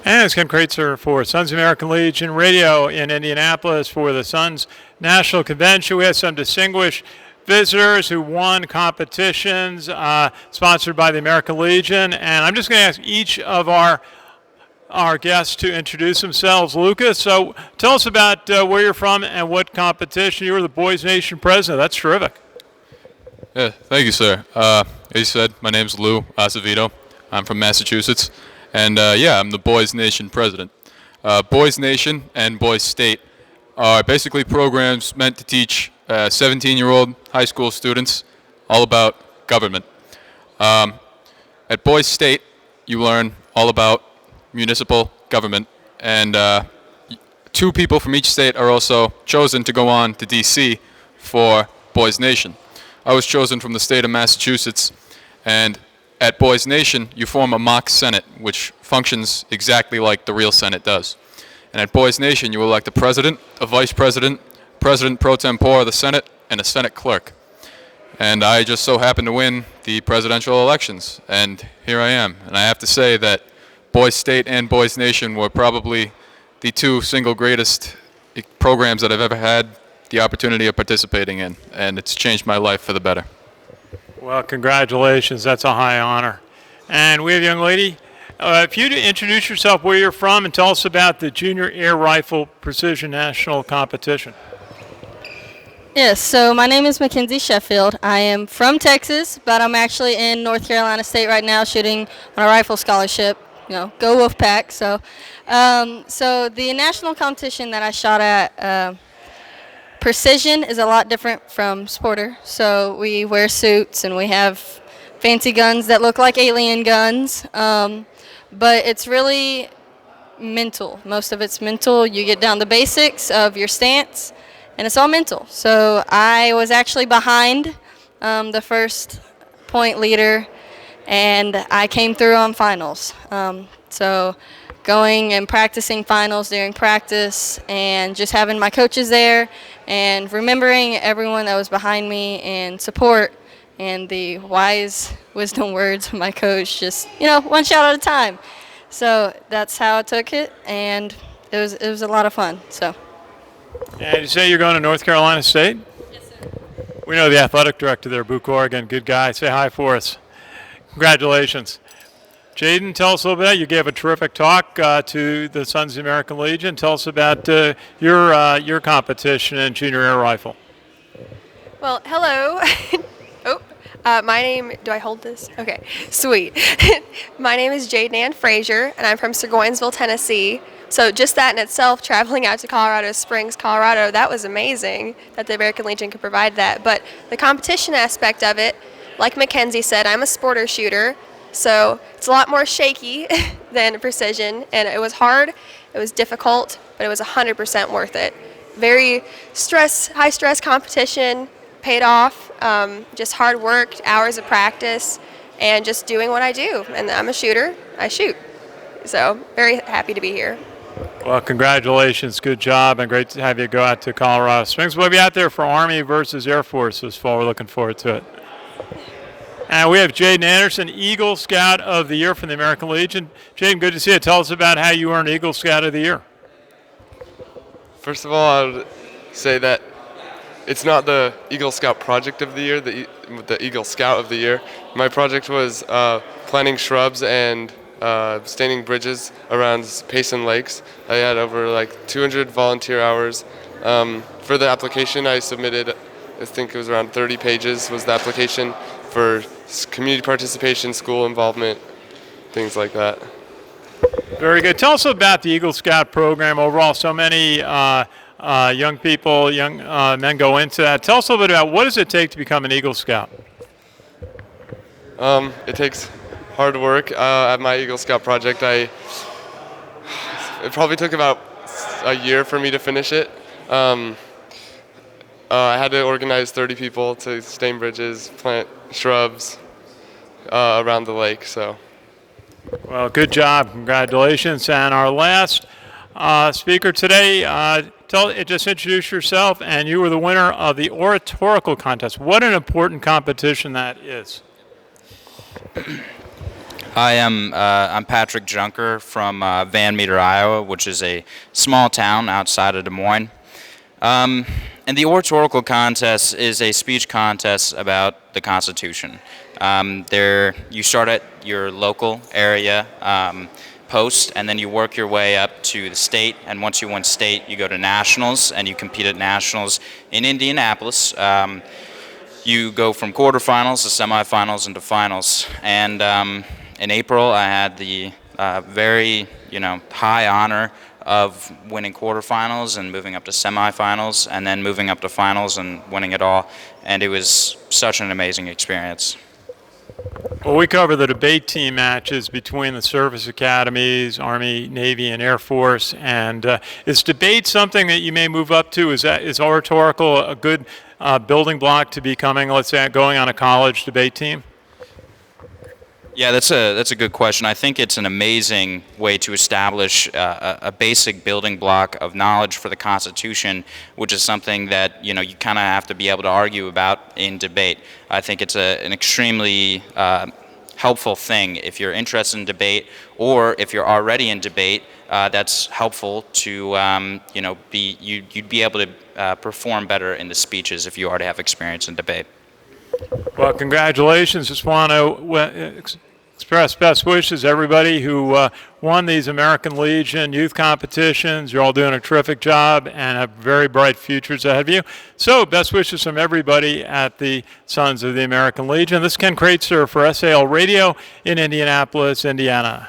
And it's Ken Kraetzer for Sons of American Legion Radio in Indianapolis for the Sons National Convention. We have some distinguished visitors who won competitions sponsored by the American Legion. And I'm just going to ask each of our guests to introduce themselves. Lucas, so tell us about where you're from and what competition. You were the Boys Nation president. That's terrific. Yeah, thank you, sir. As you said, my name's Lou Acevedo. I'm from Massachusetts. And I'm the Boys Nation president. Boys Nation and Boys State are basically programs meant to teach 17-year-old high school students all about government. At Boys State, you learn all about municipal government, and 2 people from each state are also chosen to go on to D.C. for Boys Nation. I was chosen from the state of Massachusetts, and at Boys Nation, you form a mock Senate, which functions exactly like the real Senate does. And at Boys Nation, you elect a president, a vice president, president pro tempore of the Senate, and a Senate clerk. And I just so happened to win the presidential elections, and here I am. And I have to say that Boys State and Boys Nation were probably the 2 single greatest programs that I've ever had the opportunity of participating in, and it's changed my life for the better. Well, congratulations. That's a high honor. And we have a young lady. If you'd introduce yourself, where you're from, and tell us about the Junior Air Rifle Precision National Competition. Yes, so my name is Mackenzie Sheffield. I am from Texas, but I'm actually in North Carolina State right now shooting on a rifle scholarship. Go Wolfpack. So the national competition that I shot at, Precision is a lot different from Sporter. So we wear suits and we have fancy guns that look like alien guns. But it's really mental. Most of it's mental. You get down the basics of your stance, and it's all mental. So I was actually behind the first point leader, and I came through on finals. So going and practicing finals during practice and just having my coaches there and remembering everyone that was behind me and support and the wise wisdom words of my coach, just, one shot at a time. So that's how I took it, and it was a lot of fun. So. And you say you're going to North Carolina State? Yes, sir. We know the athletic director there, Buke, Oregon. Good guy. Say hi for us. Congratulations. Jaden, tell us a little bit. You gave a terrific talk to the Sons of the American Legion. Tell us about your competition in junior air rifle. Well, hello. My name, do I hold this? Okay, sweet. My name is Jaden-Ann Fraser, and I'm from Seguinsville, Tennessee. So just that in itself, traveling out to Colorado Springs, Colorado, that was amazing that the American Legion could provide that. But the competition aspect of it, like Mackenzie said, I'm a sporter shooter. So it's a lot more shaky than precision, and it was hard, it was difficult, but it was 100% worth it. Very high stress competition, paid off, just hard work, hours of practice, and just doing what I do. And I'm a shooter, I shoot. So very happy to be here. Well, congratulations, good job, and great to have you go out to Colorado Springs. We'll be out there for Army versus Air Force this fall. We're looking forward to it. And we have Jaden Anderson, Eagle Scout of the Year from the American Legion. Jaden, good to see you. Tell us about how you earned Eagle Scout of the Year. First of all, I would say that it's not the Eagle Scout Project of the Year, the Eagle Scout of the Year. My project was planting shrubs and staining bridges around Payson Lakes. I had over 200 volunteer hours. For the application, I submitted, I think it was around 30 pages was the application for community participation, school involvement, things like that. Very good. Tell us about the Eagle Scout program overall. So many young people, young men go into that. Tell us a little bit about what does it take to become an Eagle Scout? It takes hard work. At my Eagle Scout project, it probably took about a year for me to finish it. I had to organize 30 people to stain bridges, plant shrubs around the lake. So. Well, good job. Congratulations. And our last speaker today, just introduce yourself, and you were the winner of the Oratorical contest. What an important competition that is. I'm Patrick Junker from Van Meter, Iowa, which is a small town outside of Des Moines. And the Oratorical contest is a speech contest about the Constitution. You start at your local area post, and then you work your way up to the state. And once you win state, you go to nationals, and you compete at nationals in Indianapolis. You go from quarterfinals to semifinals and to finals. And in April, I had the very high honor of winning quarterfinals and moving up to semifinals, and then moving up to finals and winning it all. And it was such an amazing experience. Well, we cover the debate team matches between the service academies, Army, Navy, and Air Force. And is debate something that you may move up to? Is Oratorical a good building block to becoming, let's say, going on a college debate team? Yeah, that's a good question. I think it's an amazing way to establish a basic building block of knowledge for the Constitution, which is something that you kind of have to be able to argue about in debate. I think it's an extremely helpful thing if you're interested in debate, or if you're already in debate. That's helpful to you'd be able to perform better in the speeches if you already have experience in debate. Well, congratulations. Just want to express best wishes to everybody who won these American Legion youth competitions. You're all doing a terrific job and have very bright futures ahead of you. So best wishes from everybody at the Sons of the American Legion. This is Ken Kraetzer for SAL Radio in Indianapolis, Indiana.